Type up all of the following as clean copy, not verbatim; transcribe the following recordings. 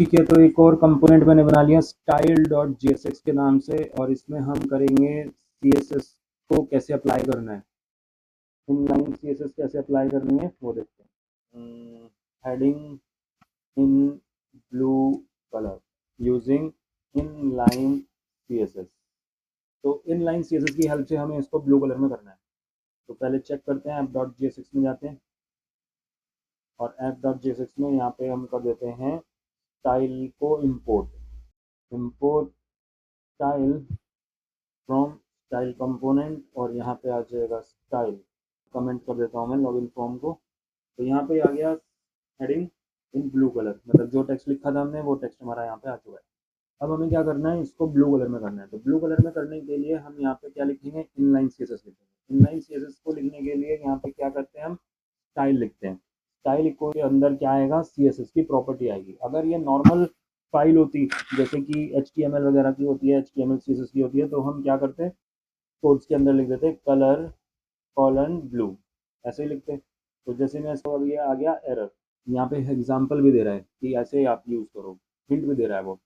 ठीक है, तो एक और कंपोनेंट मैंने बना लिया style.jsx के नाम से, और इसमें हम करेंगे CSS को कैसे अप्लाई करना है, इनलाइन CSS कैसे अप्लाई करनी है वो देखते हैं। Heading in blue colour using inline CSS। तो इनलाइन CSS की हेल्प से हमें इसको ब्लू कलर में करना है। तो पहले चेक करते हैं, app.jsx में जाते हैं और app.jsx में यहाँ पे हम कर देते हैं स्टाइल को import style from style component, और यहाँ पे आ जाएगा स्टाइल। कमेंट कर देता हूँ मैं लॉगिन फॉर्म को। तो यहाँ पे आ गया हेडिंग इन ब्लू कलर, मतलब जो टेक्स्ट लिखा था हमने वो टेक्स्ट हमारा यहाँ पे आ चुका है। अब हमें क्या करना है, इसको ब्लू कलर में करना है। तो ब्लू कलर में करने के लिए हम यहाँ पे क्या लिखेंगे, इनलाइन CSS लिखेंगे। इनलाइन CSS को लिखने के लिए यहाँ पे क्या करते हैं, हम स्टाइल लिखते हैं। स्टाइल इक्वल के अंदर क्या आएगा, CSS की प्रॉपर्टी आएगी। अगर ये नॉर्मल फाइल होती जैसे कि HTML वगैरह की होती है, HTML CSS की होती है, तो हम क्या करते हैं, कोड्स के अंदर लिख देते हैं कलर कॉलन ब्लू, ऐसे ही लिखते हैं। तो जैसे मैं इसको, अब ये आ गया एरर, यहाँ पे एग्जाम्पल भी दे रहा है कि ऐसे आप यूज़ करो, हिंट भी दे रहा है वो।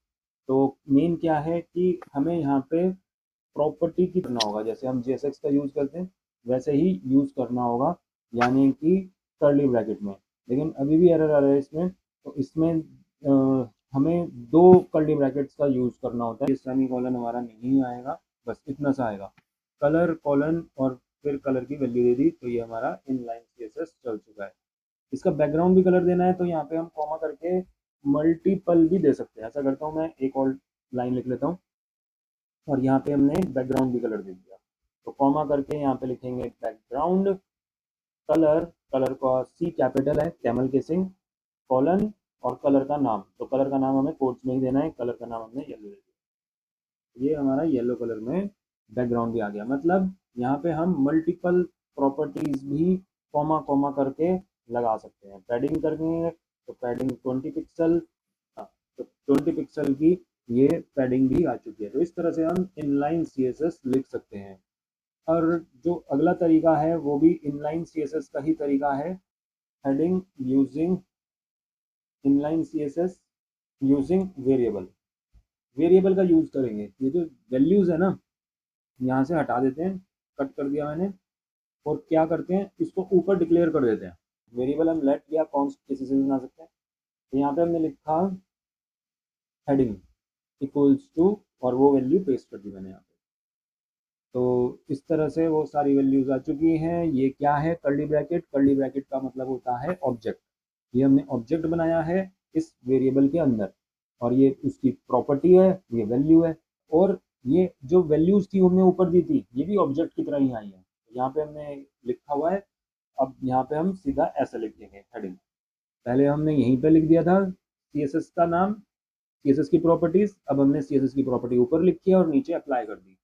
तो मेन क्या है कि हमें यहाँ पे प्रॉपर्टी की करना होगा, जैसे हम JSX का यूज़ करते हैं वैसे ही यूज़ करना होगा, यानी कि कर्ली ब्रैकेट में। लेकिन अभी भी एरर आ रहा है इसमें, तो इसमें हमें दो कर्ली ब्रैकेट्स का यूज़ करना होता है। सेमी कॉलन हमारा नहीं आएगा, बस इतना सा आएगा, कलर कॉलन और फिर कलर की वैल्यू दे दी, तो ये हमारा इनलाइन CSS चल चुका है। इसका बैकग्राउंड भी कलर देना है, तो यहाँ पे हम कॉमा करके मल्टीपल भी दे सकते हैं। ऐसा करता हूँ मैं, एक और लाइन लिख लेता हूँ और यहाँ पे हमने बैकग्राउंड भी कलर दे दिया। तो कॉमा करके यहाँ पे लिखेंगे बैकग्राउंड कलर, कलर का C कैपिटल है, कैमल के सिंग, कॉलन और कलर का नाम। तो कलर का नाम हमें कोट्स में ही देना है, कलर का नाम हमने येलो दे दिया। ये हमारा येलो कलर में बैकग्राउंड भी आ गया। मतलब यहाँ पे हम मल्टीपल प्रॉपर्टीज भी कॉमा कॉमा करके लगा सकते हैं। पैडिंग करेंगे तो पैडिंग 20 पिक्सल, तो 20 पिक्सल की ये पैडिंग भी आ चुकी है। तो इस तरह से हम इनलाइन CSS लिख सकते हैं। और जो अगला तरीका है वो भी इनलाइन CSS का ही तरीका है, heading using inline CSS using variable. Variable का यूज करेंगे, ये जो वैल्यूज है ना, यहाँ से हटा देते हैं, कट कर दिया मैंने, और क्या करते हैं, इसको ऊपर डिक्लेयर कर देते हैं। वेरिएबल हम लेट या कॉन्स्ट किसी से भी बना सकते हैं। तो यहाँ पे हमने लिखा हेडिंग इक्वल्स टू, और वो वैल्यू पेस्ट कर दी मैंने यहाँ पे। तो इस तरह से वो सारी वैल्यूज आ चुकी हैं। ये क्या है, कर्ली ब्रैकेट। कर्ली ब्रैकेट का मतलब होता है ऑब्जेक्ट। ये हमने ऑब्जेक्ट बनाया है इस वेरिएबल के अंदर, और ये उसकी प्रॉपर्टी है, ये वैल्यू है। और ये जो वैल्यूज थी हमने ऊपर दी थी, ये भी ऑब्जेक्ट की तरह ही आई है। यहाँ पे हमने लिखा हुआ है। अब यहाँ पे हम सीधा ऐसे लिख देंगे हेडिंग। पहले हमने यहीं पे लिख दिया था CSS का नाम, CSS की प्रॉपर्टीज। अब हमने CSS की प्रॉपर्टी ऊपर लिखी है और नीचे अप्लाई कर दी।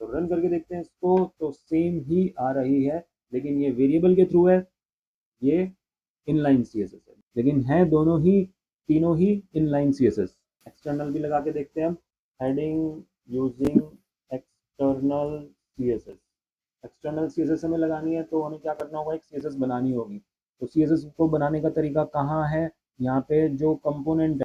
तो रन करके देखते हैं इसको, तो सेम ही आ रही है, लेकिन ये वेरिएबल के थ्रू है, ये इनलाइन CSS है। लेकिन है दोनों ही, तीनों ही इनलाइन CSS। एक्सटर्नल भी लगा के देखते हैं हम, heading using external CSS। External CSS हमें लगानी है, तो हमें क्या करना होगा, एक CSS बनानी होगी। तो CSS को बनाने का तरीका कहाँ है, यहाँ पे जो कंपोनेंट है,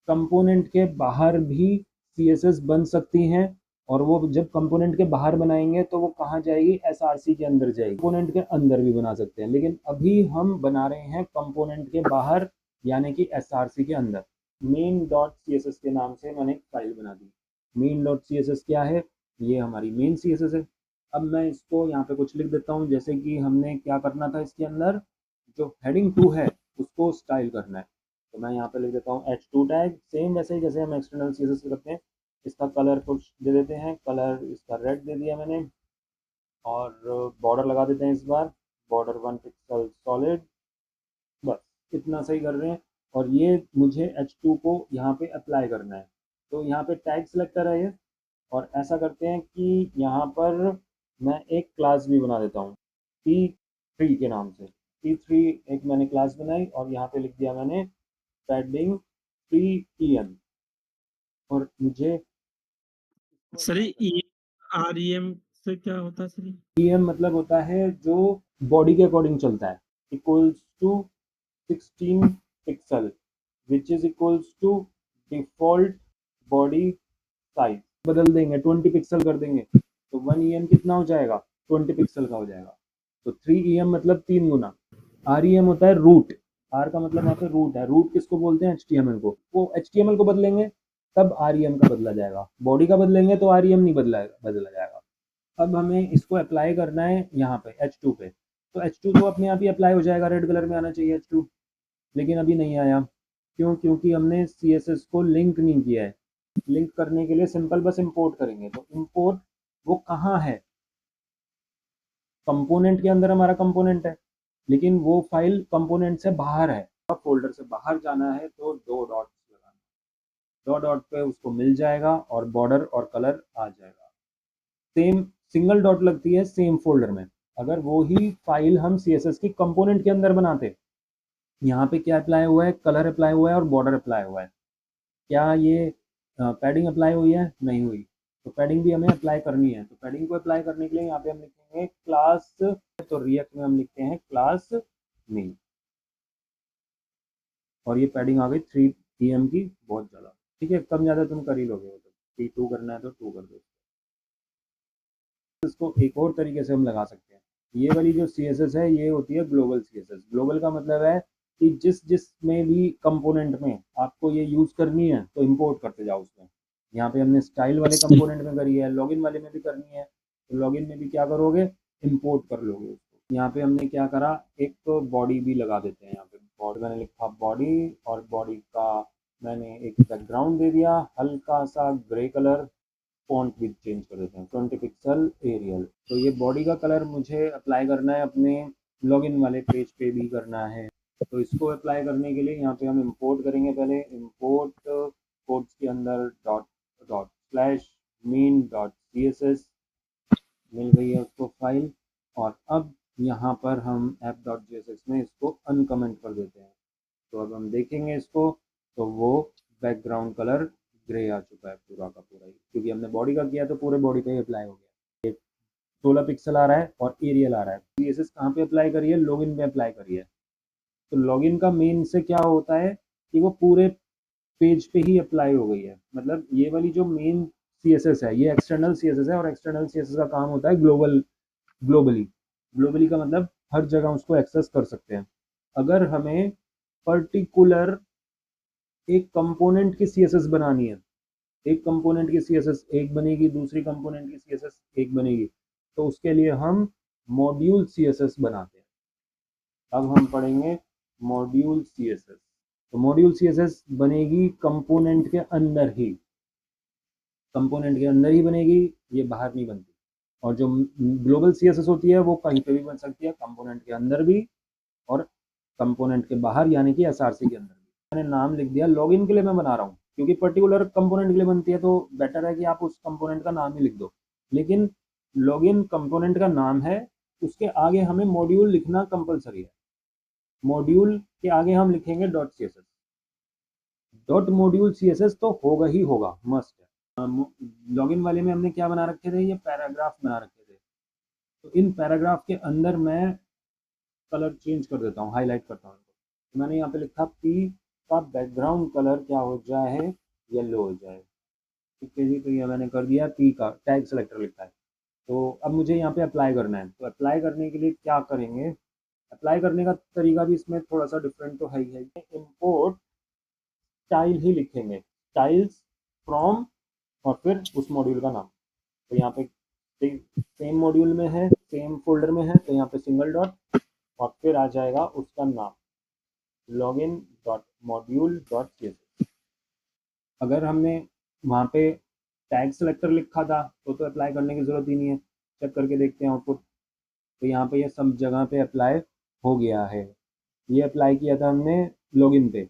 कंपोनेंट के बाहर भी CSS बन सकती हैं। और वो जब कंपोनेंट के बाहर बनाएंगे तो वो कहाँ जाएगी, SRC के अंदर जाएगी। कंपोनेंट के अंदर भी बना सकते हैं, लेकिन अभी हम बना रहे हैं कंपोनेंट के बाहर, यानी कि SRC के अंदर। main.css के नाम से मैंने एक फाइल बना दी। main.css क्या है, ये हमारी मेन CSS है। अब मैं इसको यहाँ पे कुछ लिख देता हूँ, जैसे कि हमने क्या करना था, इसके अंदर जो हेडिंग 2 है उसको स्टाइल करना है। तो मैं यहाँ पे लिख देता हूँ H2 टैग, सेम वैसे ही जैसे हम एक्सटर्नल CSS करते हैं। इसका कलर कुछ दे देते हैं, कलर इसका रेड दे दिया मैंने, और बॉर्डर लगा देते हैं इस बार, बॉर्डर 1 पिक्सल सॉलिड। बस इतना सही कर रहे हैं। और ये मुझे H2 को यहाँ पे अप्लाई करना है। तो यहाँ पे टैग सेलेक्टर है ये, और ऐसा करते हैं कि यहाँ पर मैं एक क्लास भी बना देता हूँ T3 के नाम से। T3 एक मैंने क्लास बनाई, और यहाँ पे लिख दिया मैंने पैडिंग 3EM। और मुझे सर ये REM से क्या होता है सर? EM मतलब होता है जो बॉडी के अकॉर्डिंग चलता है, equals to 16 pixel which is equals to default body size बदल देंगे, 20 पिक्सल कर देंगे, तो 1 EM कितना हो जाएगा, 20 पिक्सल का हो जाएगा। तो 3 EM मतलब 3 गुना। REM होता है रूट, आर का मतलब यहाँ पे रूट है, रूट किसको बोलते हैं, HTML को। वो HTML को बदलेंगे तब REM का बदला जाएगा, बॉडी का बदलेंगे तो REM नहीं बदला जाएगा। अब हमें इसको अप्लाई करना है यहाँ पे H2 पे, तो H2 तो अपने आप ही अप्लाई हो जाएगा, रेड कलर में आना चाहिए H2, लेकिन अभी नहीं आया। क्यों, क्योंकि हमने CSS को लिंक नहीं किया है। लिंक करने के लिए सिंपल बस इंपोर्ट करेंगे, तो इंपोर्ट वो कहाँ है, कंपोनेंट के अंदर हमारा कंपोनेंट है, लेकिन वो फाइल कंपोनेंट से बाहर है। फोल्डर से बाहर जाना है तो दो डॉट्स लगाना, दो डॉट पे उसको मिल जाएगा और बॉर्डर और कलर आ जाएगा। सेम सिंगल डॉट लगती है सेम फोल्डर में। अगर वो ही फाइल हम CSS की कंपोनेंट के अंदर बनाते, यहाँ पे क्या अप्लाई हुआ है, कलर अप्लाई हुआ है और बॉर्डर अप्लाई हुआ है, क्या ये पैडिंग अप्लाई हुई है, नहीं हुई। तो पैडिंग भी हमें अप्लाई करनी है, तो पैडिंग को अप्लाई करने के लिए यहाँ पे हम लिखेंगे क्लास, तो रिएक्ट में हम लिखते हैं क्लास मी, और ये पैडिंग आ गई 3 EM की, बहुत ज़्यादा। ठीक है, कम ज़्यादा तुम कर ही लोगे, तो T2 करना है तो 2 कर दो। इसको एक और तरीके से हम लगा सकते हैं, ये वाली जो CSS है ये होती है ग्लोबल CSS। ग्लोबल का मतलब है कि जिस में भी कंपोनेंट में आपको ये यूज़ करनी है तो इंपोर्ट करते जाओ उसमें। यहाँ पे हमने स्टाइल वाले कंपोनेंट में करी है, लॉगिन वाले में भी करनी है, तो लॉगिन में भी क्या करोगे, इंपोर्ट कर लोगे उसको। यहाँ पे हमने क्या करा, एक तो बॉडी भी लगा देते हैं, यहाँ पे बॉडी मैंने लिखा बॉडी, और बॉडी का मैंने एक बैकग्राउंड दे दिया हल्का सा ग्रे कलर, फॉन्ट भी चेंज कर देते हैं 20 पिक्सल एरियल। तो ये बॉडी का कलर मुझे अप्लाई करना है अपने लॉगिन वाले पेज पे भी करना है, तो इसको अप्लाई करने के लिए यहाँ पे हम इंपोर्ट करेंगे, पहले इंपोर्ट कोड्स के अंदर dot dot slash mean dot CSS, मिल गई है उसको फाइल। और अब यहाँ पर हम app.jsx में इसको अनकमेंट कर देते हैं, तो अब हम देखेंगे इसको, तो वो बैकग्राउंड कलर ग्रे आ चुका है पूरा का पूरा ही, क्योंकि हमने बॉडी का किया तो पूरे बॉडी पे ही अप्लाई हो गया। 16 पिक्सल आ रहा है और एरियल आ रहा है। CSS कहाँ पे अप्लाई करिए, लॉगिन पे अप्लाई करिए। तो लॉगिन का मेन से क्या होता है कि वो पूरे पेज पे ही अप्लाई हो गई है, मतलब ये वाली जो मेन CSS है ये एक्सटर्नल CSS है, और एक्सटर्नल CSS का काम होता है ग्लोबली। ग्लोबली का मतलब हर जगह उसको एक्सेस कर सकते हैं। अगर हमें पर्टिकुलर एक कंपोनेंट की CSS बनानी है, एक कंपोनेंट की CSS एक बनेगी, दूसरी कंपोनेंट की CSS एक बनेगी, तो उसके लिए हम मॉड्यूल CSS बनाते हैं। अब हम पढ़ेंगे मॉड्यूल CSS। तो मॉड्यूल CSS बनेगी कंपोनेंट के अंदर ही, कंपोनेंट के अंदर ही बनेगी, ये बाहर नहीं बनती। और जो ग्लोबल CSS होती है वो कहीं पे भी बन सकती है, कंपोनेंट के अंदर भी और कंपोनेंट के बाहर, यानी कि SRC के अंदर भी। मैंने नाम लिख दिया, लॉगिन के लिए मैं बना रहा हूँ, क्योंकि पर्टिकुलर कंपोनेंट के लिए बनती है तो बेटर है कि आप उस कंपोनेंट का नाम ही लिख दो। लेकिन लॉगिन कंपोनेंट का नाम है, उसके आगे हमें मॉड्यूल लिखना कंपलसरी है। मॉड्यूल के आगे हम लिखेंगे dot CSS, dot module CSS तो होगा ही होगा, मस्ट है। लॉगिन वाले में हमने क्या बना रखे थे, ये पैराग्राफ बना रखे थे, तो इन पैराग्राफ के अंदर मैं कलर चेंज कर देता हूँ, हाईलाइट करता हूँ। तो मैंने यहाँ पे लिखा P का बैकग्राउंड कलर क्या हो जाए, येलो हो जाए। ठीक है जी, तो ये मैंने कर दिया, P का टैग सेलेक्टर लिखा है। तो अब मुझे यहाँ पे अप्लाई करना है, तो अप्लाई करने के लिए क्या करेंगे, अप्लाई करने का तरीका भी इसमें थोड़ा सा डिफरेंट तो है ही है। इम्पोर्ट स्टाइल ही लिखेंगे, स्टाइल्स फ्रॉम, और फिर उस मॉड्यूल का नाम। तो यहाँ पे सेम मॉड्यूल में है, सेम फोल्डर में है, तो यहाँ पे सिंगल डॉट और फिर आ जाएगा उसका नाम, login dot module dot CSS। अगर हमने वहाँ पे टैग सेलेक्टर लिखा था तो अप्लाई करने की ज़रूरत ही नहीं है। चेक करके देखते हैं आउटपुट, तो यहाँ पे ये सब जगह पे अप्लाई हो गया है। ये अप्लाई किया था हमने लॉगिन पे,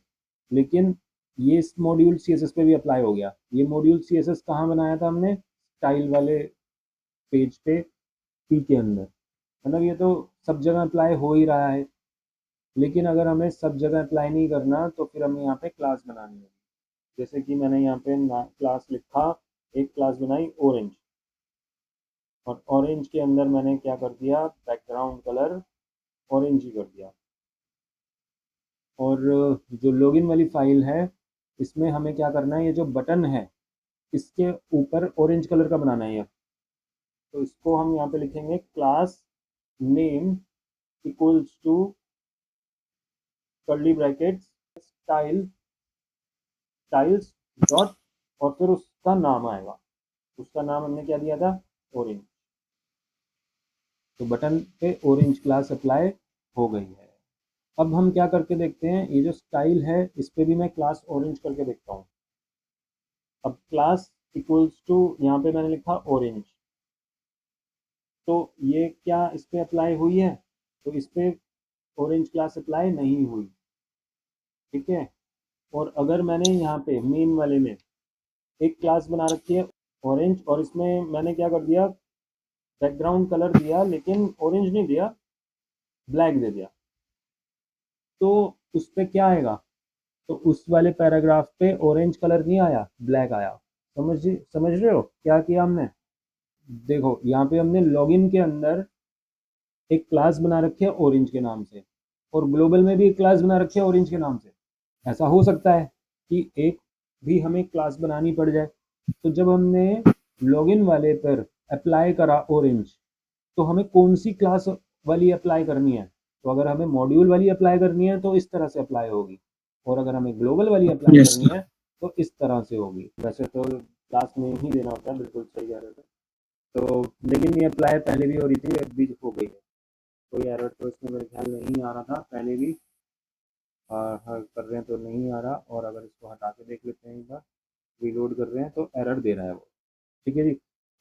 लेकिन ये इस मॉड्यूल CSS पे भी अप्लाई हो गया। ये मॉड्यूल CSS कहाँ बनाया था हमने, स्टाइल वाले पेज पे P के अंदर, मतलब ये तो सब जगह अप्लाई हो ही रहा है। लेकिन अगर हमें सब जगह अप्लाई नहीं करना तो फिर हमें यहाँ पे क्लास बनानी है। जैसे कि मैंने यहाँ पे क्लास लिखा, एक क्लास बनाई ऑरेंज, और ऑरेंज के अंदर मैंने क्या कर दिया, बैकग्राउंड कलर ऑरेंज ही कर दिया। और जो लॉगिन वाली फाइल है इसमें हमें क्या करना है, ये जो बटन है इसके ऊपर ऑरेंज कलर का बनाना है ये। तो इसको हम यहाँ पे लिखेंगे class name equals to curly brackets styles dot, और फिर उसका नाम आएगा, उसका नाम हमने क्या दिया था, ऑरेंज। तो बटन पे ऑरेंज क्लास अप्लाई हो गई है। अब हम क्या करके देखते हैं, ये जो स्टाइल है इस पे भी मैं क्लास ऑरेंज करके देखता हूँ। अब क्लास इक्वल्स टू, यहाँ पे मैंने लिखा ऑरेंज, तो ये क्या इस पे अप्लाई हुई है, तो इस पे ऑरेंज क्लास अप्लाई नहीं हुई, ठीक है। और अगर मैंने यहाँ पे मेन वाले में एक क्लास बना रखी है ऑरेंज, और इसमें मैंने क्या कर दिया, बैकग्राउंड कलर दिया लेकिन ऑरेंज नहीं दिया, ब्लैक दे दिया, तो उस पर क्या आएगा, तो उस वाले पैराग्राफ पे ऑरेंज कलर नहीं आया, ब्लैक आया। समझ रहे हो क्या किया हमने। देखो यहाँ पे हमने लॉगिन के अंदर एक क्लास बना रखी है ऑरेंज के नाम से, और ग्लोबल में भी एक क्लास बना रखी है ऑरेंज के नाम से। ऐसा हो सकता है कि एक भी हमें क्लास बनानी पड़ जाए। तो जब हमने लॉगिन वाले पर अप्लाई करा ऑरेंज, तो हमें कौन सी क्लास वाली अप्लाई करनी है, तो अगर हमें मॉड्यूल वाली अप्लाई करनी है तो इस तरह से अप्लाई होगी, और अगर हमें ग्लोबल वाली अप्लाई यस करनी है तो इस तरह से होगी। वैसे तो क्लास में ही देना होता है, बिल्कुल सही कह रहे थे। तो लेकिन ये अप्लाई पहले भी हो रही थी, अब भी हो गई है, कोई एरर तो इसमें मेरे ख्याल नहीं आ रहा था पहले भी। हाँ कर रहे हैं तो नहीं आ रहा, और अगर इसको हटा के देख लेते हैं एक बार, रीलोड कर रहे हैं तो एरर दे रहा है वो, ठीक है जी।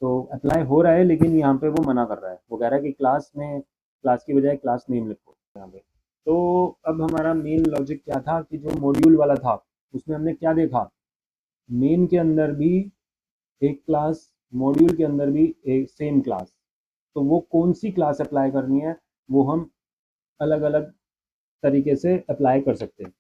तो अप्लाई हो रहा है लेकिन यहाँ पे वो मना कर रहा है, वो कह रहा है कि क्लास में, क्लास की बजाय क्लास नेम लिखो यहाँ पे। तो अब हमारा मेन लॉजिक क्या था कि जो मॉड्यूल वाला था उसमें हमने क्या देखा, मेन के अंदर भी एक क्लास, मॉड्यूल के अंदर भी एक सेम क्लास, तो वो कौन सी क्लास अप्लाई करनी है वो हम अलग अलग तरीके से अप्लाई कर सकते हैं।